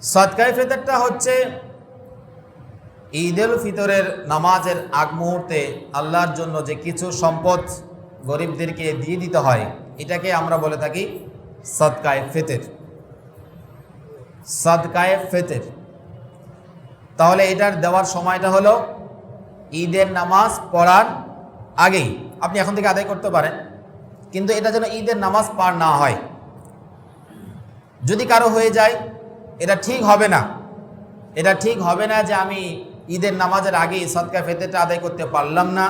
সদকায়ে ফিতরটা হচ্ছে ঈদুল ফিতরের নামাজের আগ মুহূর্তে আল্লাহর জন্য যে কিছু সম্পদ গরিবদেরকে দিয়ে দিতে হয়, এটাকে আমরা বলে থাকি সদকায়ে ফিতর। সদকায়ে ফিতর। তাহলে এটার দেওয়ার সময়টা হলো ঈদের নামাজ পড়ার আগেই। আপনি এখন থেকে আদায় করতে পারেন, কিন্তু এটা যেন ঈদের নামাজ পার না হয়। যদি কারো হয়ে যায়, এটা ঠিক হবে না। এটা ঠিক হবে না যে আমি ঈদের নামাজের আগেই সদকায়ে ফিতরটা আদায় করতে পারলাম না।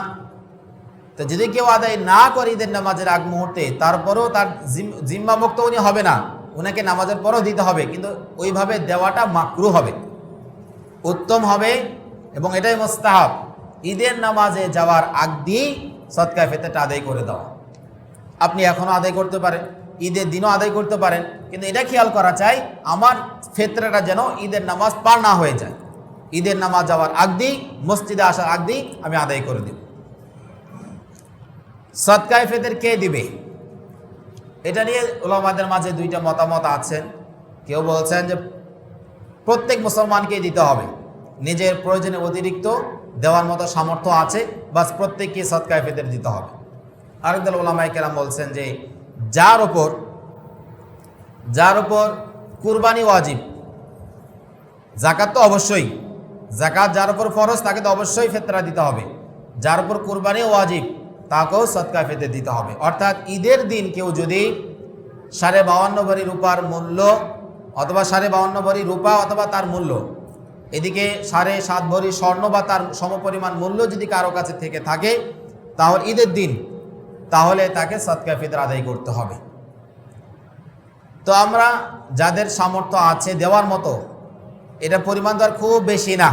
তো যদি কেউ আদায় না করে ঈদের নামাজের আগ মুহূর্তে, তারপরেও তার জিম্মামুক্ত উনি হবে না, ওনাকে নামাজের পরও দিতে হবে, কিন্তু ওইভাবে দেওয়াটা মাকরুহ হবে, উত্তম হবে এবং এটাই মুস্তাহাব। ঈদের নামাজে যাওয়ার আগ দিয়েই সদকায়ে ফিতরটা আদায় করে দেওয়া। আপনি এখনও আদায় করতে পারেন, ঈদের দিনও আদায় করতে পারেন, কিন্তু এটা খেয়াল করা চাই আমার ফিতরাটা যেন ঈদের নামাজ পার না হয়ে যায়। ঈদের নামাজ যাওয়ার আগ দিয়েই, মসজিদে আসার আগ দিয়েই আমি আদায় করে দেব। সদকায়ে ফিতর কে দিবে, এটা নিয়ে উলামাদের মাঝে দুইটা মতামত আছেন। কেউ বলছেন যে প্রত্যেক মুসলমানকেই দিতে হবে, নিজের প্রয়োজনের অতিরিক্ত দেওয়ার মতো সামর্থ্য আছে, বাস প্রত্যেককে সদকায়ে ফিতর দিতে হবে। আরেকদল উলামায়ে কেরাম বলছেন যে যার উপর কুরবানি ওয়াজিব, যাকাত তো অবশ্যই, যাকাত যার উপর ফরজ তাকে তো অবশ্যই ফিতরা দিতে হবে। যার উপর কুরবানি ওয়াজিব তাকেও সদকায়ে ফিতর দিতে হবে। অর্থাৎ ঈদের দিন কেউ যদি 52.5 ভরি রূপার মূল্য অথবা 52.5 ভরি রূপা অথবা তার মূল্য, এদিকে 7.5 ভরি স্বর্ণ বা তার সমপরিমাণ মূল্য যদি কারো কাছে থেকে থাকে, তাহলে ঈদের দিন তাহলে তাকে সদকায়ে ফিতর আদায় করতে হবে। তো আমরা যাদের সামর্থ্য আছে দেওয়ার মতো, এটা পরিমাণ তো আর খুব বেশি না,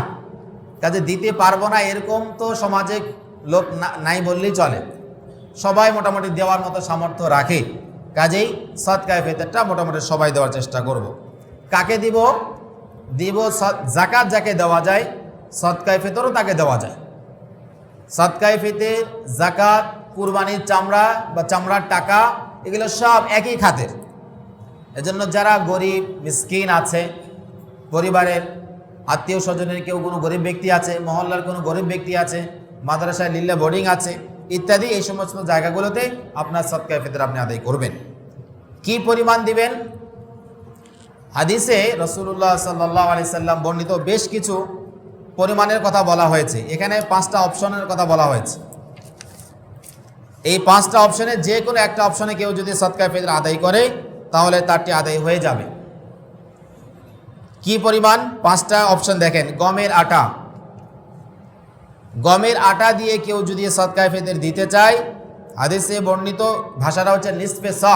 কাজে দিতে পারবো না এরকম তো সমাজে লোক নাই বললেই চলে। সবাই মোটামুটি দেওয়ার মতো সামর্থ্য রাখে, কাজেই সদকায়ে ফিতরটা মোটামুটি সবাই দেওয়ার চেষ্টা করব। কাকে দিব? যাকাত যাকে দেওয়া যায়, সদকায়ে ফিতরও তাকে দেওয়া যায়। সদকায়ে ফিতর, যাকাত, কুরবানির চামড়া বা চামড়ার টাকা, এগুলো সব একই খাতের। এজন্য যারা গরিব মিসকিন আছে, পরিবারের আত্মীয় স্বজনের কেউ কোনো গরিব ব্যক্তি আছে, মহল্লার কোনো গরিব ব্যক্তি আছে, মাদ্রাসায় লিল্লা বোর্ডিং আছে ইত্যাদি, এই সমস্ত জায়গাগুলোতে আপনার সদকায়ে ফিতর আপনি আদায় করবেন। কি পরিমাণ দিবেন? হাদিসে রাসূলুল্লাহ সাল্লাল্লাহু আলাইহি সাল্লাম বর্ণিত বেশ কিছু পরিমাণের কথা বলা হয়েছে। এখানে 5টা অপশনের কথা বলা হয়েছে। এই 5টা অপশনে যে কোনো একটা অপশনে কেউ যদি সদকায়ে ফিতর আদায় করে, তাহলে তারটি আদায় হয়ে যাবে। কি পরিমাণ? 5টা অপশন দেখেন। গমের আটা দিয়ে কেউ যদি সদকায়ে ফিতর দিতে চায়, হাদিসে বর্ণিত ভাষাটা হচ্ছে নিসফে সা।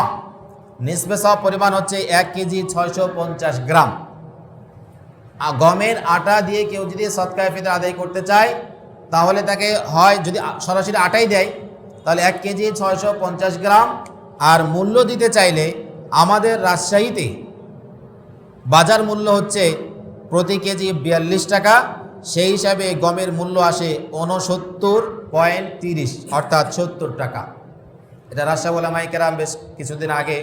নিসফে সা পরিমাণ হচ্ছে 1 কেজি 650 গ্রাম। গমের আটা দিয়ে কেউ যদি সদকায়ে ফিতর আদায় করতে চায়, তাহলে তাকে হয় যদি সরাসরি আটাই দেয়, তাহলে 1 কেজি 650 গ্রাম। আর মূল্য দিতে চাইলে আমাদের রাজশাহীতে বাজার মূল্য হচ্ছে প্রতি কেজি 42 টাকা। সেই হিসাবে গমের মূল্য আসে 69.30, অর্থাৎ 70 টাকা। এটা রাজশাহী উলামায়ে কেরাম বেশ কিছুদিন আগে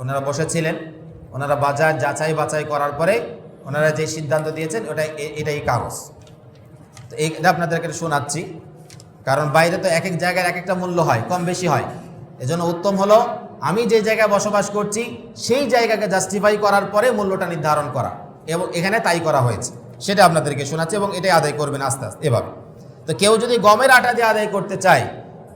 ওনারা বসেছিলেন, ওনারা বাজার যাচাই বাছাই করার পরে ওনারা যে সিদ্ধান্ত দিয়েছেন এটাই কাগজ। তো এটা আপনাদেরকে শোনাচ্ছি, কারণ বাইরে তো এক এক জায়গায় এক একটা মূল্য হয়, কম বেশি হয়। এজন্য উত্তম হলো আমি যে জায়গায় বসবাস করছি সেই জায়গাকে জাস্টিফাই করার পরে মূল্যটা নির্ধারণ করা, এবং এখানে তাই করা হয়েছে, সেটা আপনাদেরকে শোনাচ্ছি এবং এটাই আদায় করবেন আস্তে আস্তে এভাবে। তো কেউ যদি গমের আটা দিয়ে আদায় করতে চায়,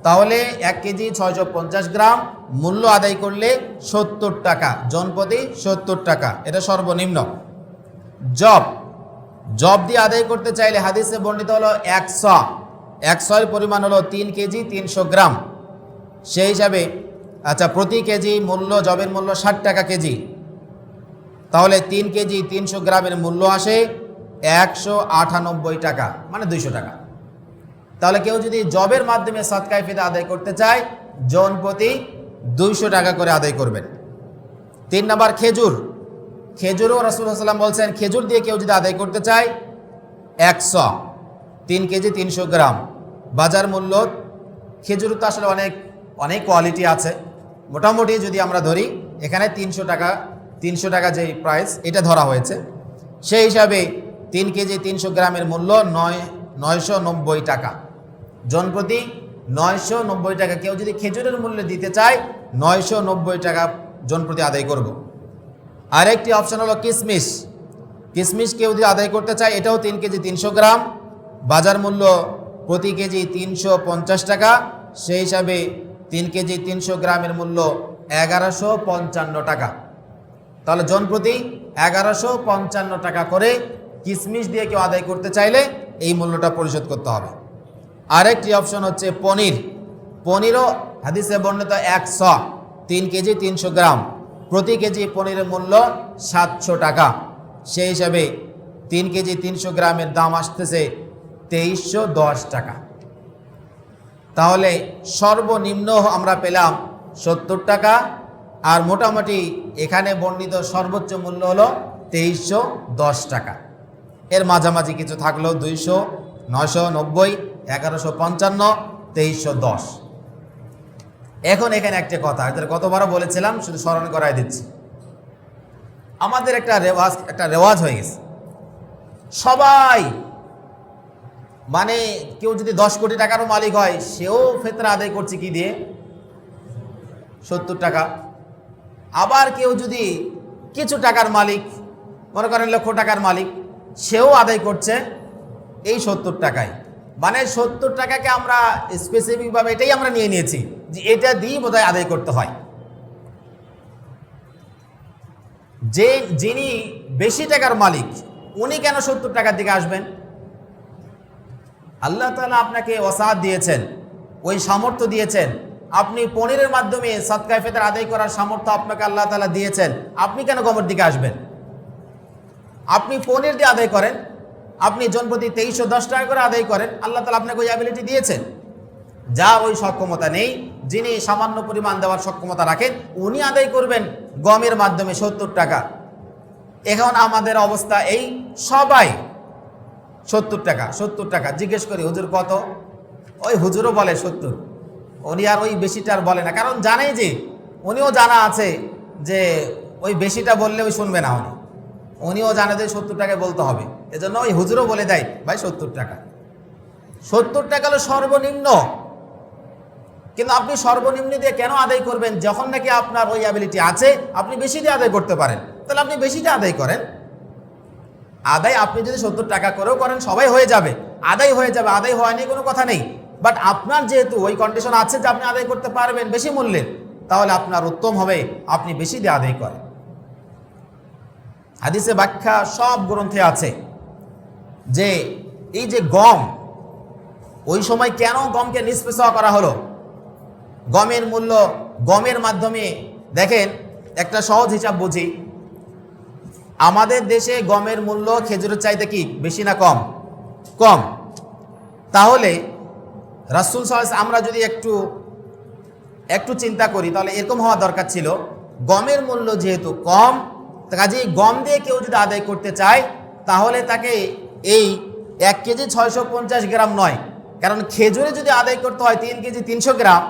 তাহলে 1 কেজি 650 গ্রাম মূল্য আদায় করলে 70 টাকা, জনপ্রতি 70 টাকা, এটা সর্বনিম্ন। জব দিয়ে আদায় করতে চাইলে হাদিসে বর্ণিত হলো 100 পরিমাণ হলো 3 কেজি 300 গ্রাম। সেই হিসাবে প্রতি কেজি মূল্য, জবের মূল্য 60 টাকা কেজি, তাহলে 3 কেজি 300 গ্রামের মূল্য আসে 198 টাকা, মানে 200 টাকা। তাহলে কেউ যদি জবের মাধ্যমে সদকায়ে ফিতর আদায় করতে চায়, জন প্রতি 200 টাকা করে আদায় করবেন। 3 নাম্বার খেজুরও রাসূলুল্লাহ সাল্লাল্লাহু আলাইহি ওয়াসাল্লাম বলছেন, খেজুর দিয়ে কেউ যদি আদায় করতে চায় 100, 3 কেজি 300 গ্রাম বাজার মূল্য। খেজুর তো আসলে অনেক কোয়ালিটি আছে, মোটামুটি যদি আমরা ধরি এখানে 300 টাকা 300 টাকা যে প্রাইস এটা ধরা হয়েছে, সেই হিসাবে 3 কেজি 300 গ্রামের মূল্য 990 টাকা, জন প্রতি 990 টাকা। কেউ যদি খেজুরের মূল্যে দিতে চায় 990 টাকা জন প্রতি আদায় করব। আরেকটি অপশন হলো কিশমিশ। কিশমিশ কেউ যদি আদায় করতে চায়, এটাও 3 কেজি 300 গ্রাম, বাজার মূল্য প্রতি কেজি 350 টাকা, সেই হিসাবে 3 কেজি 300 গ্রামের মূল্য 1155 টাকা। তাহলে জন প্রতি 1155 টাকা করে কিশমিশ দিয়ে কেউ আদায় করতে চাইলে এই মূল্যটা পরিশোধ করতে হবে। আরেকটি অপশন হচ্ছে পনির। পনিরও হাদিসে বর্ণিত 100, 3 কেজি 300 গ্রাম, প্রতি কেজি পনিরের মূল্য 700 টাকা, সেই হিসাবে 3 কেজি 300 গ্রামের দাম আসতেছে 2310 টাকা। তাহলে সর্বনিম্ন আমরা পেলাম 70 টাকা, আর মোটামুটি এখানে বর্ণিত সর্বোচ্চ মূল্য হলো 2310 টাকা। এর মাঝামাঝি কিছু থাকলো 200, 990, 1155, 2310। এখন এখানে একটা কথা, গতবারও বলেছিলাম, শুধু স্মরণ করাই দিচ্ছি। আমাদের একটা রেওয়াজ হয়ে গেছে, সবাই মানে কেউ যদি 10 কোটি টাকারও মালিক হয়, সেও ফিতরা আদায় করছে কি দিয়ে? 70 টাকা। আবার কেউ যদি কিছু টাকার মালিক, মনে করেন লক্ষ টাকার মালিক, সেও আদায় করছে এই 70 টাকায়। মানে 70 টাকাকে আমরা স্পেসিফিকভাবে এটাই আমরা নিয়ে নিয়েছি যে এটা দিয়েই বোধহয় আদায় করতে হয়। যিনি বেশি টাকার মালিক, উনি কেন 70 টাকার দিকে আসবেন? আল্লাহ তাআলা আপনাকে ওয়াসাত দিয়েছেন, ওই সামর্থ্য দিয়েছেন, আপনি পনিরের মাধ্যমে সাদকায়ে ফিতর আদায় করার সামর্থ্য আপনাকে আল্লাহ তাআলা দিয়েছেন, আপনি কেন গমের দিকে আসবেন? আপনি পনির দিয়ে আদায় করেন, আপনি জনপ্রতি 2310 টাকা করে আদায় করেন, আল্লাহ তাআলা আপনাকে ওই অ্যাবিলিটি দিয়েছেন। যা ওই সক্ষমতা নেই, যিনি সামান্য পরিমাণ দেওয়ার সক্ষমতা রাখেন, উনি আদায় করবেন গমের মাধ্যমে 70 টাকা। এখন আমাদের অবস্থা এই, সবাই 70 টাকা 70 টাকা। জিজ্ঞেস করি হুজুর কত? ওই হুজুরও বলে 70, উনি আর ওই বেশিটা আর বলে না, কারণ জানে যে উনিও জানা আছে যে ওই বেশিটা বললে ওই শুনবে না, উনিও জানে যে 70 টাকায় বলতে হবে, এজন্য ওই হুজুরও বলে দেয় ভাই 70 টাকা। 70 টাকা হলো সর্বনিম্ন। কিন্তু আপনি সর্বনিম্ন দিয়ে কেন আদায় করবেন? যখন নাকি আপনার ওই অ্যাবিলিটি আছে, আপনি বেশি দিয়ে আদায় করতে পারেন, তাহলে আপনি বেশিটা আদায় করেন। আদায় আপনি যদি 70 টাকা করেও করেন, সবাই হয়ে যাবে, আদায় হয়ে যাবে, আদায় হয় নিয়ে কোনো কথা নেই। বাট আপনার যেহেতু ওই কন্ডিশন আছে যে আপনি আদায় করতে পারবেন বেশি মূল্যে, তাহলে আপনার উত্তম হবে আপনি বেশি দিয়ে আদায় করেন। হাদিসে ব্যাখ্যা সব গ্রন্থে আছে যে এই যে গম, ওই সময় কেন গমকে নিষ্পেষা করা হলো? গমের মূল্য, গমের মাধ্যমে দেখেন, একটা সহজ হিসাব বুঝি, আমাদের দেশে গমের মূল্য খেজুরের চাইতে কি বেশি না কম? কম। তাহলে রাসূল সাল্লাল্লাহু আলাইহি ওয়াসাল্লাম, আমরা যদি একটু চিন্তা করি, তাহলে এরকম হওয়া দরকার ছিল, গমের মূল্য যেহেতু কম, কাজেই গম দিয়ে কেউ যদি আদায় করতে চায়, তাহলে তাকে এই 1 কেজি 650 গ্রাম নয়, কারণ খেজুরে যদি আদায় করতে হয় 3 কেজি 300 গ্রাম,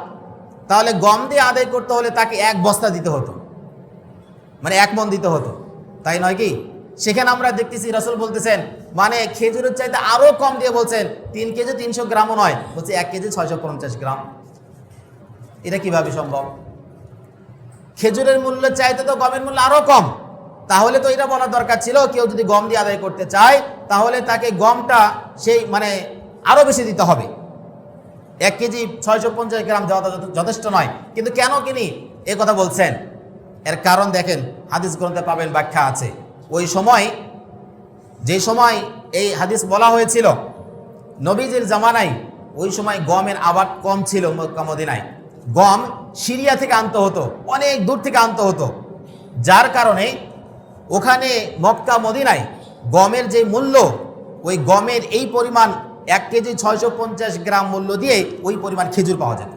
তাহলে গম দিয়ে আদায় করতে হলে তাকে 1 বস্তা দিতে হতো, মানে 1 মণ দিতে হতো, তাই নয় কি? সেখানে আমরা দেখতেছি রাসূল বলতেছেন, মানে খেজুরের চাইতে আরো কম দিয়ে বলছেন 3 কেজি 300 গ্রামও নয়, বলছে 1 কেজি 650 গ্রাম। এটা কিভাবে সম্ভব? খেজুরের মূল্য চাইতে তো গমের মূল্য আরো কম, তাহলে তো এটা বলা দরকার ছিল কেউ যদি গম দিয়ে আদায় করতে চায়, তাহলে তাকে গমটা সেই মানে আরো বেশি দিতে হবে। 1 কেজি 650 গ্রাম যথেষ্ট নয়, কিন্তু কেন তিনি এ কথা বলছেন? এর কারণ দেখেন, হাদিস গ্রন্থে পাবেন, ব্যাখ্যা আছে। ওই সময়, যে সময় এই হাদিস বলা হয়েছিল, নবীজির জামানায় ওই সময় গমের আবাদ কম ছিল মক্কা মদিনায়। গম সিরিয়া থেকে আনতে হতো, অনেক দূর থেকে আনতে হতো, যার কারণে ওখানে মক্কা মদিনায় গমের যে মূল্য, ওই গমের এই পরিমাণ 1 কেজি 650 গ্রাম মূল্য দিয়ে ওই পরিমাণ খেজুর পাওয়া যেত।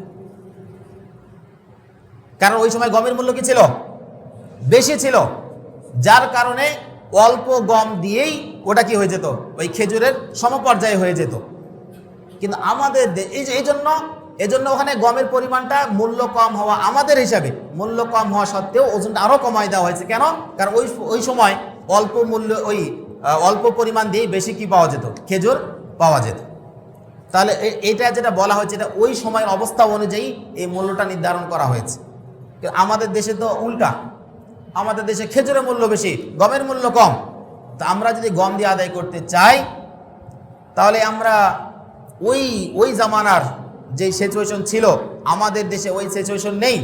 কারণ ওই সময় গমের মূল্য কি ছিল? বেশি ছিল, যার কারণে অল্প গম দিয়েই ওটা কি হয়ে যেত? ওই খেজুরের সমপর্যায়ে হয়ে যেত। কিন্তু আমাদের এই জন্য এজন্য ওখানে গমের পরিমাণটা মূল্য কম হওয়া, আমাদের হিসাবে মূল্য কম হওয়া সত্ত্বেও ওজনটা আরও কমাই দেওয়া হয়েছে। কেন? কারণ ওই সময় অল্প মূল্য, অল্প পরিমাণ দিয়ে বেশি কি পাওয়া যেত? খেজুর পাওয়া যেত। তাহলে এটা যেটা বলা হয়েছে, এটা ওই সময়ের অবস্থা অনুযায়ী এই মূল্যটা নির্ধারণ করা হয়েছে। আমাদের দেশে তো উল্টা, আমাদের দেশে খেজুরের মূল্য বেশি, গমের মূল্য কম। তা আমরা যদি গম দিয়ে আদায় করতে চাই, তাহলে আমরা ওই জামানার যে সিচুয়েশন ছিল, আমাদের দেশে ওই সিচুয়েশন নেই।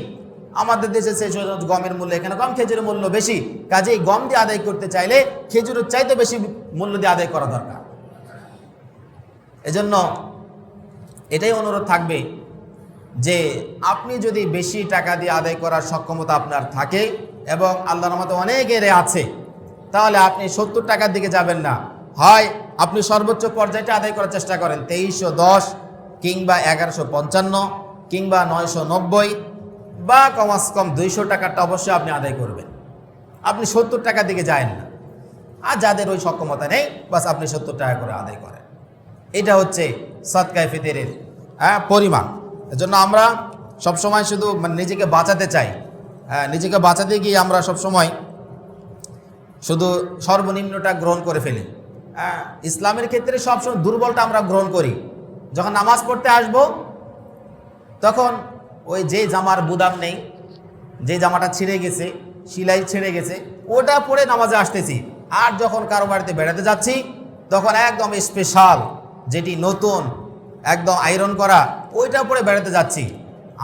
আমাদের দেশে সিচুয়েশন গমের মূল্য এখানে কম, খেজুরের মূল্য বেশি। কাজেই গম দিয়ে আদায় করতে চাইলে খেজুরের চাইতে বেশি মূল্য দিয়ে আদায় করা দরকার। এজন্য এটাই অনুরোধ থাকবে যে আপনি যদি বেশি টাকা দিয়ে আদায় করার সক্ষমতা আপনার থাকে এবং আল্লাহর রহমতে অনেকের আছে, তাহলে আপনি 70 টাকার দিকে যাবেন না। হয় আপনি সর্বোচ্চ পর্যায়টা আদায় করার চেষ্টা করেন 2310 কিংবা 1155 কিংবা 990 বা কমাস কম 200 টাকাটা অবশ্যই আপনি আদায় করবেন। আপনি 70 টাকার দিকে যায়েন না। আর যাদের ওই সক্ষমতা নেই, বাস আপনি 70 টাকা করে আদায় করেন। এটা হচ্ছে সদকায়ে ফিতরের পরিমাণ। এজন্য আমরা সবসময় শুধু নিজেকে বাঁচাতে চাই, নিজেকে বাঁচাতে গিয়ে আমরা সবসময় শুধু সর্বনিম্নটা গ্রহণ করে ফেলি। ইসলামের ক্ষেত্রে সবসময় দুর্বলটা আমরা গ্রহণ করি। যখন নামাজ পড়তে আসব, তখন ওই যে জামার বুদাম নেই, যে জামাটা ছিঁড়ে গেছে, সিলাই ছিঁড়ে গেছে, ওটা পরে নামাজে আসতেছি। আর যখন কারো বাড়িতে বেড়াতে যাচ্ছি, তখন একদম স্পেশাল, যেটি নতুন একদম আয়রন করা, ওইটা পরে বেড়াতে যাচ্ছি।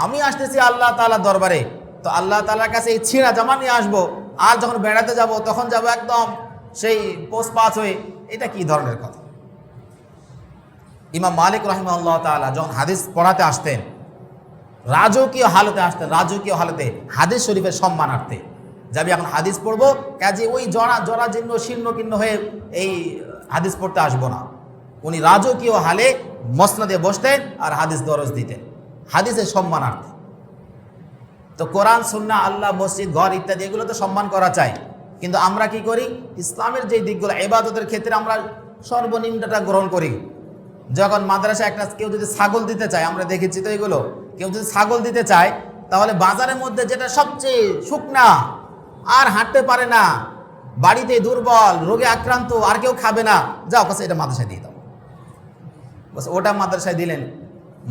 আমি আসতেছি আল্লাহ তাআলার দরবারে, তো আল্লাহ তাআলার কাছে এই ছিঁড়া জামা নিয়ে আসবো, আর যখন বেড়াতে যাব তখন যাব একদম সেই পোস্ট পাস হয়ে। এটা কি ধরনের কথা? ইমাম মালিক রাহিমাহুল্লাহ তাআলা যখন হাদিস পড়াতে আসতেন, রাজকীয় হালতে আসতেন, রাজকীয় হালতে হাদিস শরীফের সম্মানার্থে। যাবি এখন হাদিস পড়বো, কাজে ওই জরাজীর্ণ শীর্ণকীর্ণ হয়ে এই হাদিস পড়তে আসবো না। উনি রাজকীয় হালে মসনদে বসতেন আর হাদিস দরজ দিতেন, হাদিসের সম্মানার্থে। তো কোরআন, সুন্নাহ, আল্লাহ, মসজিদ, ঘর ইত্যাদি এগুলো তো সম্মান করা চাই। কিন্তু আমরা কি করি? ইসলামের যে দিকগুলো, ইবাদতের ক্ষেত্রে আমরা সর্বনিম্নটা গ্রহণ করি। যখন মাদ্রাসায় কেউ যদি ছাগল দিতে চায়, আমরা দেখেছি তো এগুলো, কেউ যদি ছাগল দিতে চায়, তাহলে বাজারের মধ্যে যেটা সবচেয়ে শুকনা, আর হাঁটতে পারে না, বাড়িতে দুর্বল, রোগে আক্রান্ত, আর কেউ খাবে না, যাও কাছে এটা মাদ্রাসায় দিয়ে দাও। বস ওটা মাদ্রাসায় দিলেন।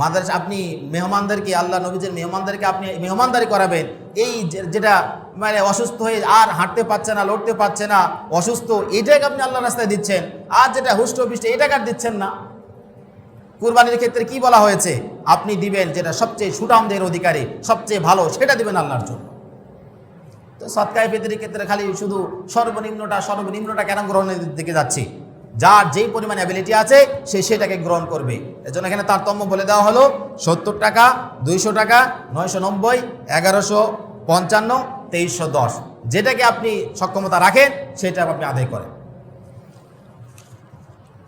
মাদ্রাসা আপনি মেহমানদেরকে, আল্লাহ নবীজের মেহমানদেরকে আপনি মেহমানদারি করাবেন, এই যেটা মানে অসুস্থ হয়ে আর হাঁটতে পারছে না, লড়তে পারছে না, অসুস্থ, এটাকে আপনি আল্লাহ রাস্তায় দিচ্ছেন। আর যেটা হুষ্টপুষ্ট, এটাকে আর দিচ্ছেন না। কুরবানির ক্ষেত্রে কি বলা হয়েছে? আপনি দিবেন যেটা সবচেয়ে সুঠামদের অধিকারী, সবচেয়ে ভালো, সেটা দিবেন আল্লাহর জন্য। তো সদকায়ে ফিতরের ক্ষেত্রে খালি শুধু সর্বনিম্নটা কেন গ্রহণের দিকে যাচ্ছি? যার যেই পরিমাণ অ্যাবিলিটি আছে সে সেটাকে গ্রহণ করবে। এজন্য এখানে তারতম্য বলে দেওয়া হলো 70 টাকা, 200 টাকা, 990, 1155, 2310, যেটাকে আপনি সক্ষমতা রাখেন সেটা আপনি আদায় করেন।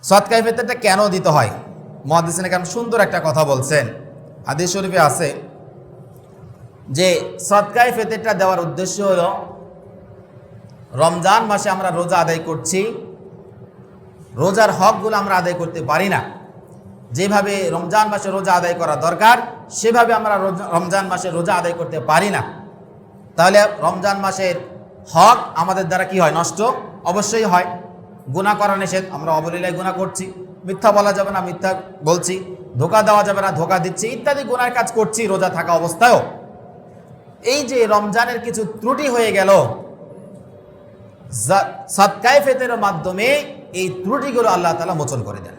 সদকায়ে ফিতরটা কেন দিতে হয়? মুহাদ্দিসিনে কেরাম সুন্দর একটা কথা বলছেন। হাদিস শরীফে আছে যে সদকায়ে ফিতরটা দেওয়ার উদ্দেশ্য হলো, রমজান মাসে আমরা রোজা আদায় করছি, রোজার হকগুলো আমরা আদায় করতে পারি না। যেভাবে রমজান মাসে রোজা আদায় করা দরকার, সেভাবে আমরা রমজান মাসে রোজা আদায় করতে পারি না। তাহলে রমজান মাসের হক আমাদের দ্বারা কি হয়? নষ্ট অবশ্যই হয়। গুনাহ করা নিষেধ, আমরা অবলীলায় গুনাহ করছি। মিথ্যা বলা যাবে না, মিথ্যা বলছি। ধোঁকা দেওয়া যাবে না, ধোঁকা দিচ্ছি, ইত্যাদি গুনার কাজ করছি রোজা থাকা অবস্থায়ও। এই যে রমজানের কিছু ত্রুটি হয়ে গেল, সদকায়ে ফিতরের মাধ্যমে এই ত্রুটিগুলো আল্লাহ তাআলা মোচন করে দেন।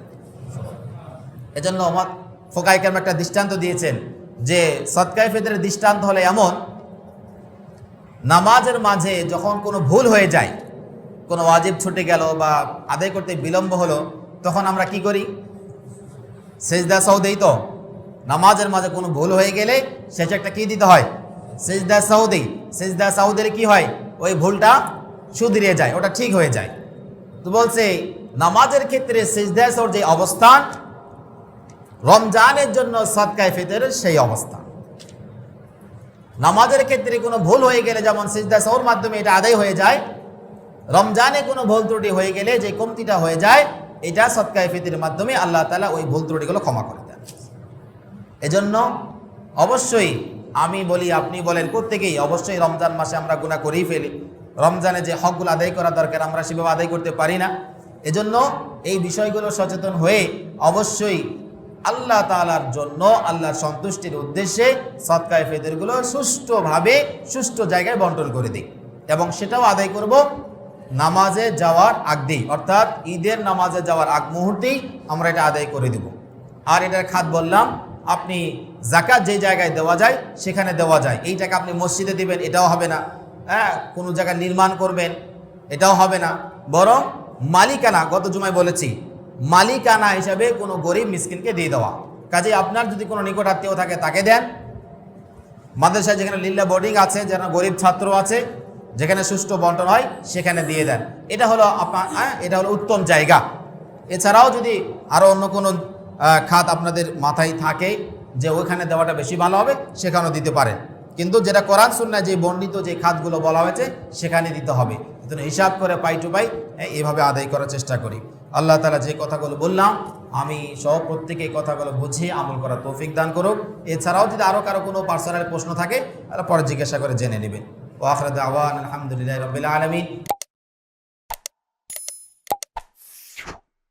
এজন্য ফুকাহায়ে কেরাম একটা দৃষ্টান্ত দিয়েছেন যে সদকায়ে ফিতরের দৃষ্টান্ত হলে এমন, নামাজের মাঝে যখন কোনো ভুল হয়ে যায়, কোনো ওয়াজিব ছুটে গেল বা আদায় করতে বিলম্ব হলো, তখন আমরা কি করি? সেজদা সাহু দেই। তো নামাজের মাঝে কোনো ভুল হয়ে গেলে শেষে একটা কি দিতে হয়? সেজদা সাহু দেই। সেজদা সাহু দিলে কি হয়? ওই ভুলটা শুধরিয়ে যায়, ওটা ঠিক হয়ে যায়। তো বলছে নামাজের ক্ষেত্রে সেজদা সাহুর যে অবস্থান, রমজানের জন্য সদকায়ে ফিতরের সেই অবস্থান। নামাজের ক্ষেত্রে কোনো ভুল হয়ে গেলে যেমন সেজদা সাহুর মাধ্যমে এটা আদায় হয়ে যায়, রমজানে কোনো ভুল ত্রুটি হয়ে গেলে যে কমতিটা হয়ে যায়, এটা সদকায়ে ফিতরের মাধ্যমে আল্লাহ তাআলা ওই ভুল ত্রুটিগুলো ক্ষমা করে দেন। এজন্য অবশ্যই আমি বলি, আপনি বলেন, প্রত্যেকেই অবশ্যই রমজান মাসে আমরা গুনাহ করেই ফেলি। রমজানে যে হকগুলো আদায় করা দরকার আমরা সেভাবে আদায় করতে পারি না। এজন্য এই বিষয়গুলো সচেতন হয়ে অবশ্যই আল্লাহ তাআলার জন্য, আল্লাহর সন্তুষ্টির উদ্দেশ্যে সদকায়ে ফিতরগুলো সুষ্ঠুভাবে সুষ্ঠু জায়গায় বন্টন করে দিই, এবং সেটাও আদায় করব নামাজে যাওয়ার আগেই, অর্থাৎ ঈদের নামাজে যাওয়ার আগ মুহূর্তেই আমরা এটা আদায় করে দেব। আর এটার খাত বললাম, আপনি যাকাত যে জায়গায় দেওয়া যায় সেখানে দেওয়া যায়। এই টাকা আপনি মসজিদে দিবেন এটাও হবে না, হ্যাঁ, কোনো জায়গায় নির্মাণ করবেন এটাও হবে না, বরং মালিকানা, গত জুমায় বলেছি, মালিকানা হিসাবে কোনো গরিব মিসকিনকে দিয়ে দেওয়া। কাজে আপনার যদি কোনো নিকট আত্মীয় থাকে তাকে দেন, মাদ্রাসায় যেখানে লিল্লা বোর্ডিং আছে, যেখানে গরিব ছাত্র আছে, যেখানে সুষ্ঠু বন্টন হয় সেখানে দিয়ে দেন। এটা হলো আপনার, এটা হলো উত্তম জায়গা। এছাড়াও যদি আরও অন্য কোনো খাত আপনাদের মাথায় থাকে যে ওইখানে দেওয়াটা বেশি ভালো হবে, সেখানেও দিতে পারেন, কিন্তু যেটা কোরআন সুন্নাহয় যে বর্ণিত যে খাতগুলো বলা হয়েছে সেখানে দিতে হবে। এজন্য হিসাব করে পাই টু পাই এইভাবে আদায় করার চেষ্টা করি। আল্লাহ তাআলা যে কথাগুলো বললাম আমি সহ প্রত্যেকে এই কথাগুলো বুঝে আমল করার তৌফিক দান করুক। এছাড়াও যদি আরও কারো কোনো পার্সোনাল প্রশ্ন থাকে তারা পরে জিজ্ঞাসা করে জেনে নেবেন। ওয়া আখিরু দাওয়ানা আলহামদুলিল্লাহি রাব্বিল আলামিন।